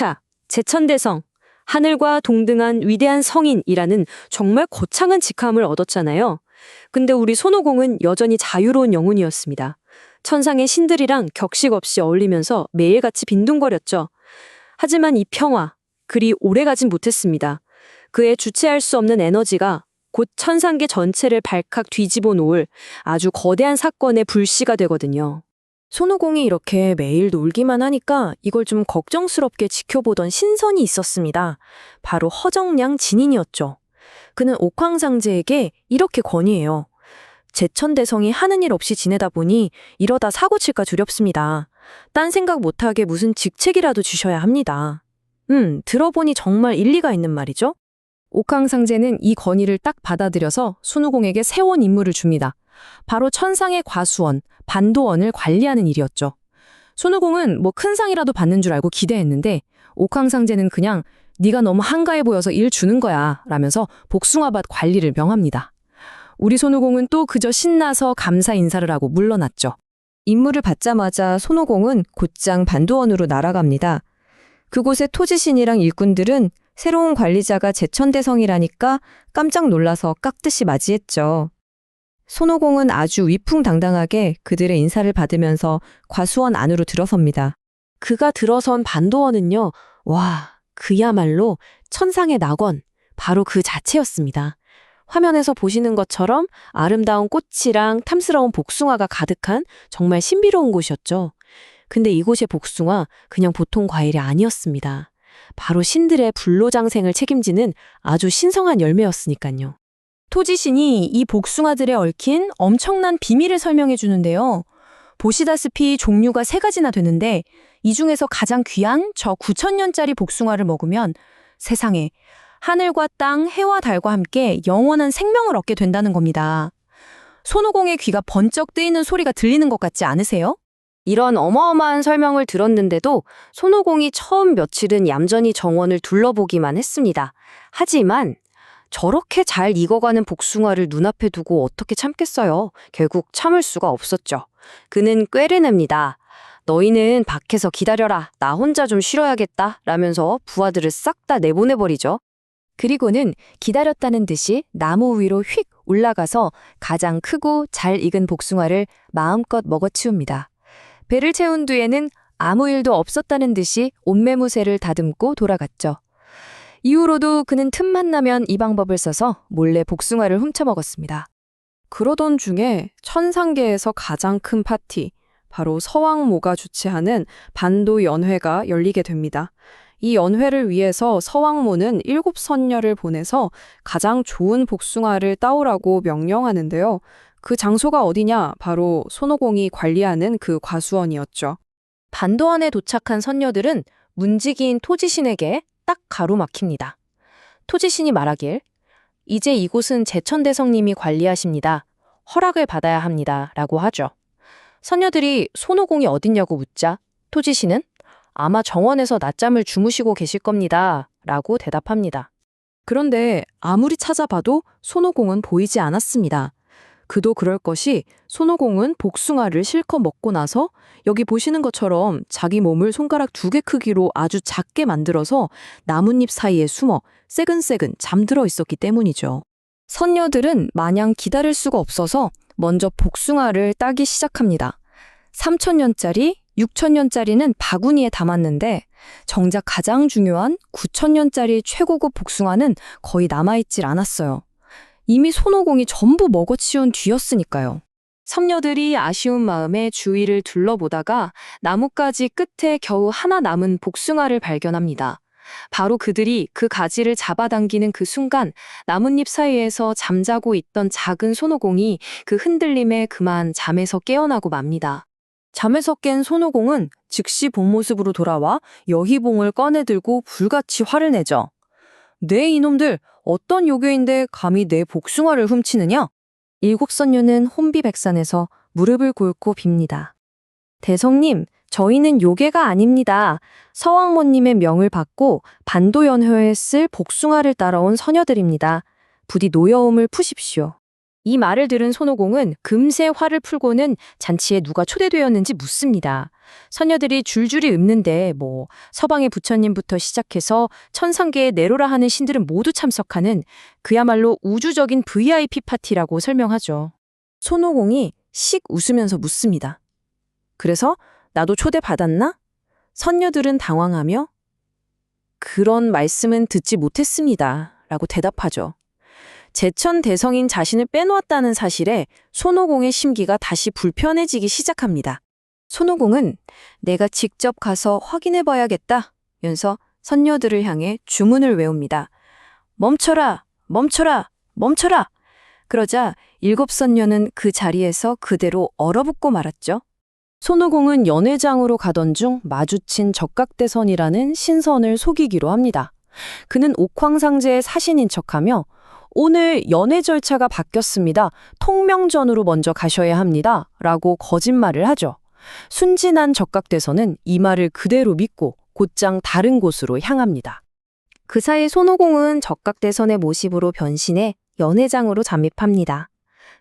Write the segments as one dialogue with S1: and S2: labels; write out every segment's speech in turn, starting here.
S1: 자, 제천대성, 하늘과 동등한 위대한 성인이라는 정말 거창한 직함을 얻었잖아요. 근데 우리 손오공은 여전히 자유로운 영혼이었습니다. 천상의 신들이랑 격식 없이 어울리면서 매일같이 빈둥거렸죠. 하지만 이 평화, 그리 오래가진 못했습니다. 그의 주체할 수 없는 에너지가 곧 천상계 전체를 발칵 뒤집어 놓을 아주 거대한 사건의 불씨가 되거든요.
S2: 손오공이 이렇게 매일 놀기만 하니까 이걸 좀 걱정스럽게 지켜보던 신선이 있었습니다. 바로 허정량 진인이었죠. 그는 옥황상제에게 이렇게 건의해요. 제천대성이 하는 일 없이 지내다 보니 이러다 사고 칠까 두렵습니다. 딴 생각 못하게 무슨 직책이라도 주셔야 합니다. 들어보니 정말 일리가 있는 말이죠?
S3: 옥황상제는 이 건의를 딱 받아들여서 손오공에게 새로운 임무를 줍니다. 바로 천상의 과수원, 반도원을 관리하는 일이었죠. 손오공은 뭐 큰 상이라도 받는 줄 알고 기대했는데 옥황상제는 그냥 네가 너무 한가해 보여서 일 주는 거야 라면서 복숭아밭 관리를 명합니다. 우리 손오공은 또 그저 신나서 감사 인사를 하고 물러났죠.
S2: 임무를 받자마자 손오공은 곧장 반도원으로 날아갑니다. 그곳의 토지신이랑 일꾼들은 새로운 관리자가 제천대성이라니까 깜짝 놀라서 깍듯이 맞이했죠. 손오공은 아주 위풍당당하게 그들의 인사를 받으면서 과수원 안으로 들어섭니다.
S1: 그가 들어선 반도원은요, 와, 그야말로 천상의 낙원, 바로 그 자체였습니다. 화면에서 보시는 것처럼 아름다운 꽃이랑 탐스러운 복숭아가 가득한 정말 신비로운 곳이었죠. 근데 이곳의 복숭아 그냥 보통 과일이 아니었습니다. 바로 신들의 불로장생을 책임지는 아주 신성한 열매였으니까요.
S2: 토지신이 이 복숭아들에 얽힌 엄청난 비밀을 설명해 주는데요. 보시다시피 종류가 3가지나 되는데 이 중에서 가장 귀한 저 9,000년짜리 복숭아를 먹으면 세상에 하늘과 땅, 해와 달과 함께 영원한 생명을 얻게 된다는 겁니다. 손오공의 귀가 번쩍 뜨이는 소리가 들리는 것 같지 않으세요?
S1: 이런 어마어마한 설명을 들었는데도 손오공이 처음 며칠은 얌전히 정원을 둘러보기만 했습니다. 하지만 저렇게 잘 익어가는 복숭아를 눈앞에 두고 어떻게 참겠어요? 결국 참을 수가 없었죠. 그는 꾀를 냅니다. 너희는 밖에서 기다려라. 나 혼자 좀 쉬어야겠다. 라면서 부하들을 싹 다 내보내버리죠.
S3: 그리고는 기다렸다는 듯이 나무 위로 휙 올라가서 가장 크고 잘 익은 복숭아를 마음껏 먹어치웁니다. 배를 채운 뒤에는 아무 일도 없었다는 듯이 옷매무새를 다듬고 돌아갔죠. 이후로도 그는 틈만 나면 이 방법을 써서 몰래 복숭아를 훔쳐먹었습니다.
S4: 그러던 중에 천상계에서 가장 큰 파티, 바로 서왕모가 주최하는 반도연회가 열리게 됩니다. 이 연회를 위해서 서왕모는 7선녀를 보내서 가장 좋은 복숭아를 따오라고 명령하는데요. 그 장소가 어디냐? 바로 손오공이 관리하는 그 과수원이었죠.
S2: 반도원에 도착한 선녀들은 문지기인 토지신에게 딱 가로막힙니다. 토지신이 말하길, 이제 이곳은 제천대성님이 관리하십니다. 허락을 받아야 합니다. 라고 하죠. 선녀들이 손오공이 어딨냐고 묻자 토지신은 아마 정원에서 낮잠을 주무시고 계실 겁니다. 라고 대답합니다.
S4: 그런데 아무리 찾아봐도 손오공은 보이지 않았습니다. 그도 그럴 것이 손오공은 복숭아를 실컷 먹고 나서 여기 보시는 것처럼 자기 몸을 손가락 2개 크기로 아주 작게 만들어서 나뭇잎 사이에 숨어 새근새근 잠들어 있었기 때문이죠.
S2: 선녀들은 마냥 기다릴 수가 없어서 먼저 복숭아를 따기 시작합니다. 3,000년짜리, 6,000년짜리는 바구니에 담았는데 정작 가장 중요한 9,000년짜리 최고급 복숭아는 거의 남아있질 않았어요. 이미 손오공이 전부 먹어치운 뒤였으니까요.
S1: 선녀들이 아쉬운 마음에 주위를 둘러보다가 나뭇가지 끝에 겨우 하나 남은 복숭아를 발견합니다. 바로 그들이 그 가지를 잡아당기는 그 순간 나뭇잎 사이에서 잠자고 있던 작은 손오공이 그 흔들림에 그만 잠에서 깨어나고 맙니다.
S2: 잠에서 깬 손오공은 즉시 본 모습으로 돌아와 여희봉을 꺼내들고 불같이 화를 내죠. 네 이놈들, 어떤 요괴인데 감히 내 복숭아를 훔치느냐? 7선녀는 혼비백산에서 무릎을 꿇고 빕니다. 대성님, 저희는 요괴가 아닙니다. 서왕모님의 명을 받고 반도연회에 쓸 복숭아를 따라온 선녀들입니다. 부디 노여움을 푸십시오.
S3: 이 말을 들은 손오공은 금세 화를 풀고는 잔치에 누가 초대되었는지 묻습니다. 선녀들이 줄줄이 읊는데 서방의 부처님부터 시작해서 천상계의 내로라 하는 신들은 모두 참석하는 그야말로 우주적인 VIP 파티라고 설명하죠. 손오공이 씩 웃으면서 묻습니다. 그래서 나도 초대받았나? 선녀들은 당황하며 그런 말씀은 듣지 못했습니다. 라고 대답하죠. 제천대성인 자신을 빼놓았다는 사실에 손오공의 심기가 다시 불편해지기 시작합니다. 손오공은 내가 직접 가서 확인해봐야겠다 면서 선녀들을 향해 주문을 외웁니다. 멈춰라! 멈춰라! 멈춰라! 그러자 7선녀는 그 자리에서 그대로 얼어붙고 말았죠. 손오공은 연회장으로 가던 중 마주친 적각대선이라는 신선을 속이기로 합니다. 그는 옥황상제의 사신인 척하며 오늘 연회 절차가 바뀌었습니다. 통명전으로 먼저 가셔야 합니다. 라고 거짓말을 하죠. 순진한 적각대선은 이 말을 그대로 믿고 곧장 다른 곳으로 향합니다. 그 사이 손오공은 적각대선의 모습으로 변신해 연회장으로 잠입합니다.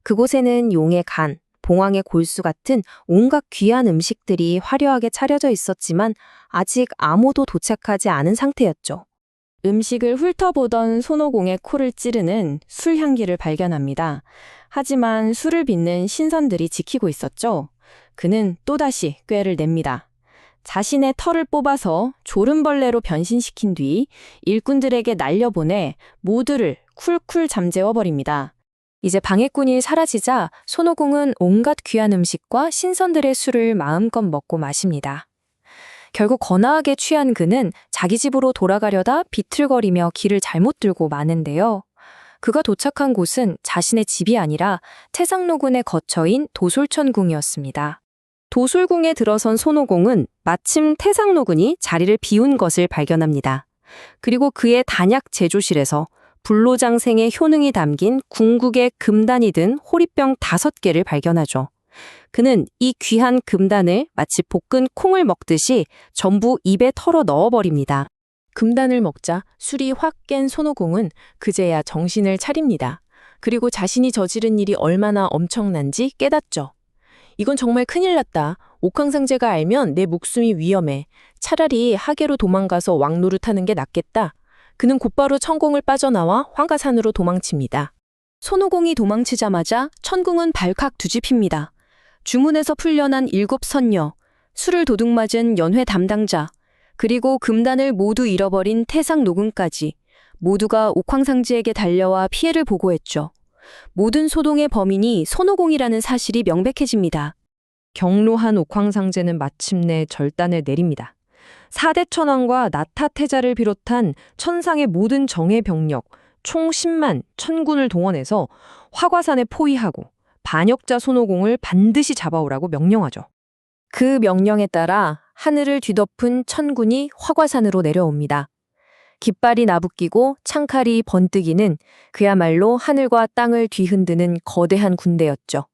S3: 그곳에는 용의 간, 봉황의 골수 같은 온갖 귀한 음식들이 화려하게 차려져 있었지만 아직 아무도 도착하지 않은 상태였죠. 음식을 훑어보던 손오공의 코를 찌르는 술 향기를 발견합니다. 하지만 술을 빚는 신선들이 지키고 있었죠. 그는 또다시 꾀를 냅니다. 자신의 털을 뽑아서 조름벌레로 변신시킨 뒤 일꾼들에게 날려보내 모두를 쿨쿨 잠재워버립니다. 이제 방해꾼이 사라지자 손오공은 온갖 귀한 음식과 신선들의 술을 마음껏 먹고 마십니다. 결국 거나하게 취한 그는 자기 집으로 돌아가려다 비틀거리며 길을 잘못 들고 마는데요. 그가 도착한 곳은 자신의 집이 아니라 태상노군의 거처인 도솔천궁이었습니다. 도솔궁에 들어선 손오공은 마침 태상노군이 자리를 비운 것을 발견합니다. 그리고 그의 단약 제조실에서 불로장생의 효능이 담긴 궁극의 금단이 든 호리병 5개를 발견하죠. 그는 이 귀한 금단을 마치 볶은 콩을 먹듯이 전부 입에 털어 넣어버립니다. 금단을 먹자 술이 확 깬 손오공은 그제야 정신을 차립니다. 그리고 자신이 저지른 일이 얼마나 엄청난지 깨닫죠. 이건 정말 큰일 났다. 옥황상제가 알면 내 목숨이 위험해. 차라리 하계로 도망가서 왕노릇하는 게 낫겠다. 그는 곧바로 천궁을 빠져나와 황가산으로 도망칩니다. 손오공이 도망치자마자 천궁은 발칵 뒤집힙니다. 주문에서 풀려난 7선녀, 술을 도둑맞은 연회 담당자, 그리고 금단을 모두 잃어버린 태상노군까지 모두가 옥황상제에게 달려와 피해를 보고했죠. 모든 소동의 범인이 손오공이라는 사실이 명백해집니다. 경로한 옥황상제는 마침내 절단을 내립니다. 4대 천왕과 나타태자를 비롯한 천상의 모든 정예 병력 총 10만 천군을 동원해서 화과산에 포위하고 반역자 손오공을 반드시 잡아오라고 명령하죠. 그 명령에 따라 하늘을 뒤덮은 천군이 화과산으로 내려옵니다. 깃발이 나부끼고 창칼이 번뜩이는 그야말로 하늘과 땅을 뒤흔드는 거대한 군대였죠.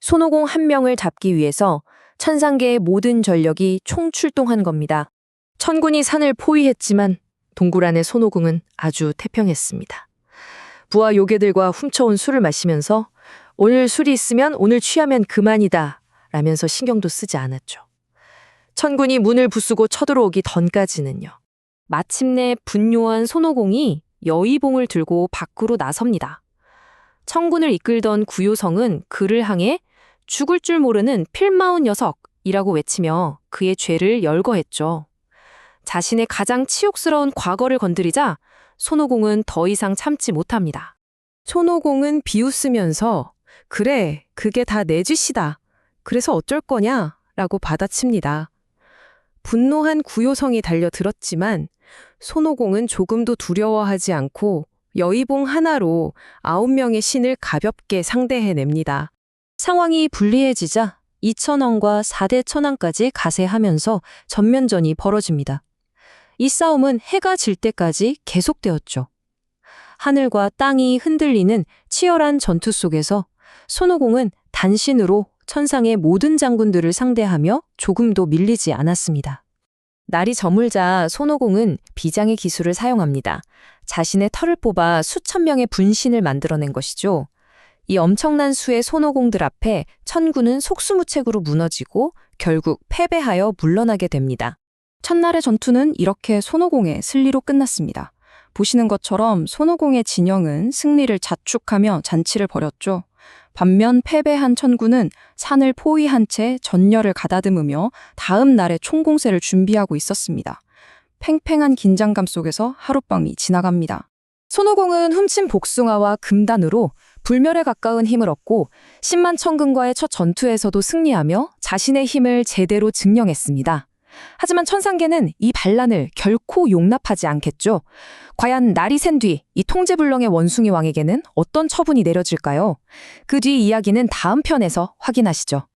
S3: 손오공 한 명을 잡기 위해서 천상계의 모든 전력이 총출동한 겁니다. 천군이 산을 포위했지만 동굴 안의 손오공은 아주 태평했습니다. 부하 요괴들과 훔쳐온 술을 마시면서 오늘 술이 있으면 오늘 취하면 그만이다 라면서 신경도 쓰지 않았죠. 천군이 문을 부수고 쳐들어오기 전까지는요. 마침내 분노한 손오공이 여의봉을 들고 밖으로 나섭니다. 천군을 이끌던 구요성은 그를 향해 죽을 줄 모르는 필마운 녀석이라고 외치며 그의 죄를 열거했죠. 자신의 가장 치욕스러운 과거를 건드리자 손오공은 더 이상 참지 못합니다. 손오공은 비웃으면서 그래, 그게 다 내 짓이다. 그래서 어쩔 거냐? 라고 받아칩니다. 분노한 구요성이 달려들었지만 손오공은 조금도 두려워하지 않고 여의봉 하나로 9명의 신을 가볍게 상대해냅니다. 상황이 불리해지자 이천왕과 4대 천왕까지 가세하면서 전면전이 벌어집니다. 이 싸움은 해가 질 때까지 계속되었죠. 하늘과 땅이 흔들리는 치열한 전투 속에서 손오공은 단신으로 천상의 모든 장군들을 상대하며 조금도 밀리지 않았습니다. 날이 저물자 손오공은 비장의 기술을 사용합니다. 자신의 털을 뽑아 수천 명의 분신을 만들어낸 것이죠.
S2: 이 엄청난 수의 손오공들 앞에 천군은 속수무책으로 무너지고 결국 패배하여 물러나게 됩니다.
S3: 첫날의 전투는 이렇게 손오공의 승리로 끝났습니다. 보시는 것처럼 손오공의 진영은 승리를 자축하며 잔치를 벌였죠. 반면 패배한 천군은 산을 포위한 채 전열을 가다듬으며 다음 날의 총공세를 준비하고 있었습니다. 팽팽한 긴장감 속에서 하룻밤이 지나갑니다. 손오공은 훔친 복숭아와 금단으로 불멸에 가까운 힘을 얻고 10만 천군과의 첫 전투에서도 승리하며 자신의 힘을 제대로 증명했습니다. 하지만 천상계는 이 반란을 결코 용납하지 않겠죠. 과연 날이 샌 뒤 이 통제불능의 원숭이 왕에게는 어떤 처분이 내려질까요? 그 뒤 이야기는 다음 편에서 확인하시죠.